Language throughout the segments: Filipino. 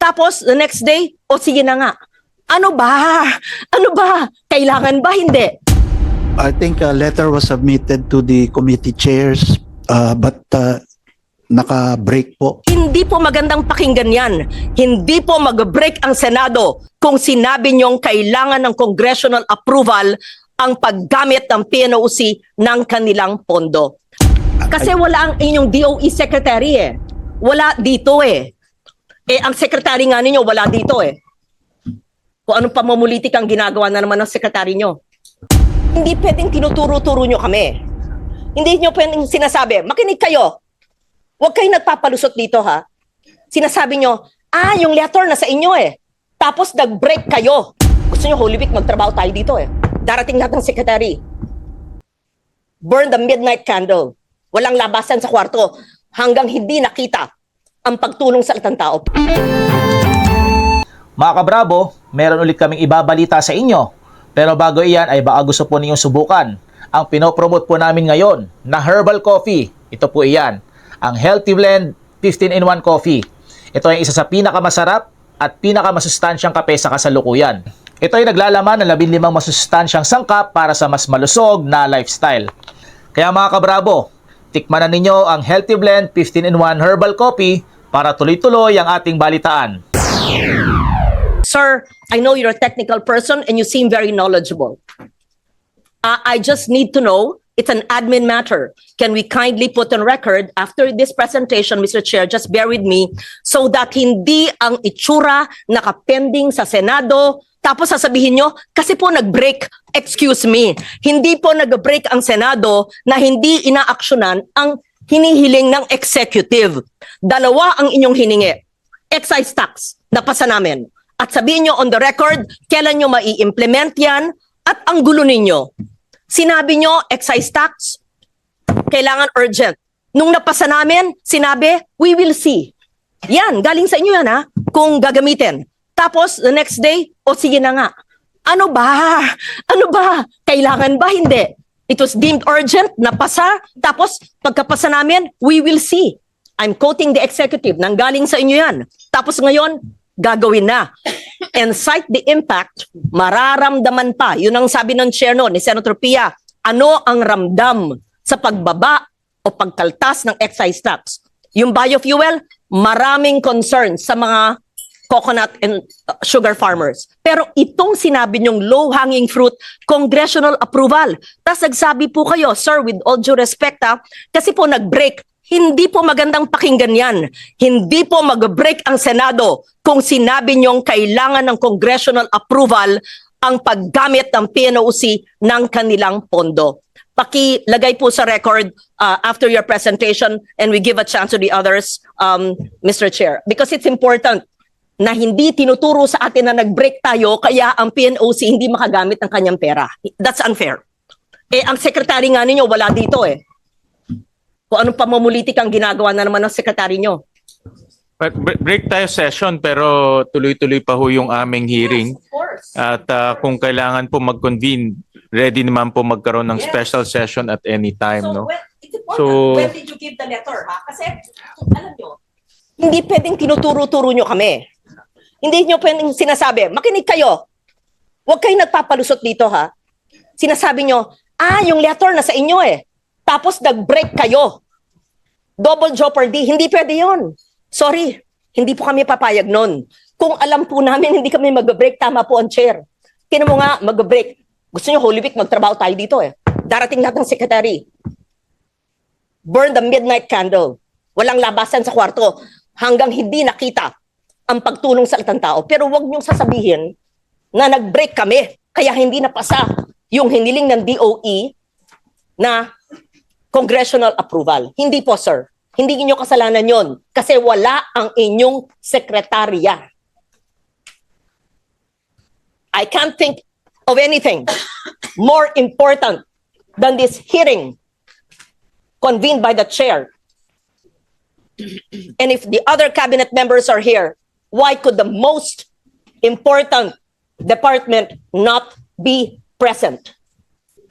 Tapos, the next day, o sige na nga. Ano ba? Ano ba? Kailangan ba? Hindi. I think a letter was submitted to the committee chairs, but naka-break po. Hindi po magandang pakinggan yan. Hindi po mag-break ang Senado kung sinabi niyong kailangan ng congressional approval ang paggamit ng PNOC ng kanilang pondo. Kasi wala ang inyong DOE secretary eh. Wala dito eh. Eh, ang secretary nga ninyo wala dito eh. Kung anong pamumulitik ang ginagawa na naman ng secretary nyo. Hindi pwedeng tinuturo-turo nyo kami. Hindi nyo pwedeng sinasabi, makinig kayo. Huwag kayo nagpapalusot dito ha. Sinasabi nyo, yung letter na sa inyo eh. Tapos nag-break kayo. Gusto nyo Holy Week magtrabaho tayo dito eh. Darating natin ng secretary. Burn the midnight candle. Walang labasan sa kwarto hanggang hindi nakita ang pagtulong sa latang tao. Mga kabravo, meron ulit kaming ibabalita sa inyo. Pero bago iyan ay baka gusto po ninyong subukan ang pinopromote po namin ngayon na herbal coffee. Ito po iyan, ang Healthy Blend 15-in-1 Coffee. Ito ay isa sa pinakamasarap at pinakamasustansyang kape sa kasalukuyan. Ito ay naglalaman ng 15 masustansyang sangkap para sa mas malusog na lifestyle. Kaya mga kabravo, tikman na ninyo ang Healthy Blend 15-in-1 Herbal Coffee para tuloy-tuloy ang ating balitaan. Sir, I know you're a technical person and you seem very knowledgeable. I just need to know, it's an admin matter. Can we kindly put on record after this presentation, Mr. Chair, just bear with me, so that hindi ang itsura nakapending sa Senado, tapos sasabihin nyo, kasi po nag-break, excuse me, hindi po nag-break ang Senado na hindi inaaksyonan ang hinihiling ng executive. Dalawa ang inyong hiningi. Excise tax, napasa namin. At sabihin nyo on the record, kailan nyo mai-implement yan at ang gulo ninyo. Sinabi nyo, excise tax, kailangan urgent. Nung napasa namin, sinabi, we will see. Yan, galing sa inyo yan ha, kung gagamitin. Tapos, the next day, o sige na nga. Ano ba? Ano ba? Kailangan ba? Hindi. It was deemed urgent, napasa, tapos pagkapasa namin, we will see. I'm quoting the executive, nanggaling sa inyo yan. Tapos ngayon, gagawin na. And cite the impact, mararamdaman pa. Yun ang sabi ng chair no, ni Senator Pia. Ano ang ramdam sa pagbaba o pagkaltas ng excise tax? Yung biofuel, maraming concern sa mga coconut and sugar farmers. Pero itong sinabi nyong low-hanging fruit, congressional approval. Tapos nagsabi po kayo, sir, with all due respect kasi po nag-break. Hindi po magandang pakinggan yan. Hindi po mag-break ang Senado kung sinabi niyong kailangan ng congressional approval ang paggamit ng PNOC ng kanilang pondo. Pakilagay po sa record after your presentation and we give a chance to the others, Mr. Chair. Because it's important na hindi tinuturo sa atin na nag-break tayo kaya ang PNOC hindi makagamit ng kanyang pera. That's unfair. Eh, ang sekretary nga ninyo wala dito eh. Kung anong pamumulitik ang ginagawa na naman ng sekretary nyo. Break tayo session pero tuloy-tuloy pa ho yung aming hearing. Yes, of course. At kung kailangan po mag-convene, ready naman po magkaroon ng special session at any time. No? It's important. When did you give the letter? Ha? Kasi, alam nyo, hindi pwedeng tinuturo-turo nyo kami. Hindi nyo pwedeng sinasabi, makinig kayo. Huwag kayo nagpapalusot dito ha. Sinasabi nyo, yung letter na sa inyo eh. Tapos nag-break kayo. Double jeopardy. Hindi pwede yun. Sorry, hindi po kami papayag nun. Kung alam po namin hindi kami mag-break, tama po ang chair. Tinan mo nga, mag-break. Gusto nyo Holy Week, magtrabaho tayo dito eh. Darating natin ng secretary. Burn the midnight candle. Walang labasan sa kwarto hanggang hindi nakita ang pagtulong sa latang tao. Pero wag niyong sasabihin na nag-break kami kaya hindi napasa yung hiniling ng DOE na congressional approval. Hindi po, sir. Hindi niyo kasalanan yon kasi wala ang inyong sekretarya. I can't think of anything more important than this hearing convened by the chair. And if the other cabinet members are here, why could the most important department not be present?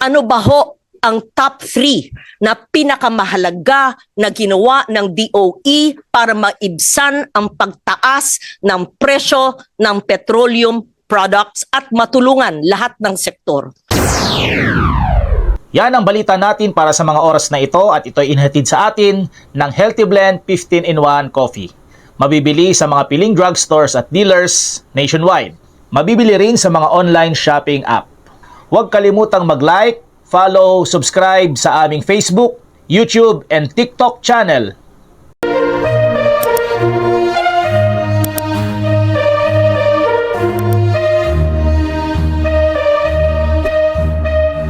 Ano ba ho ang top 3 na pinakamahalaga na ginawa ng DOE para maibsan ang pagtaas ng presyo ng petroleum products at matulungan lahat ng sektor. Yan ang balita natin para sa mga oras na ito at ito'y inhatid sa atin ng Healthy Blend 15-in-1 Coffee. Mabibili sa mga piling drugstores at dealers nationwide. Mabibili rin sa mga online shopping app. Huwag kalimutang mag-like, follow, subscribe sa aming Facebook, YouTube, and TikTok channel.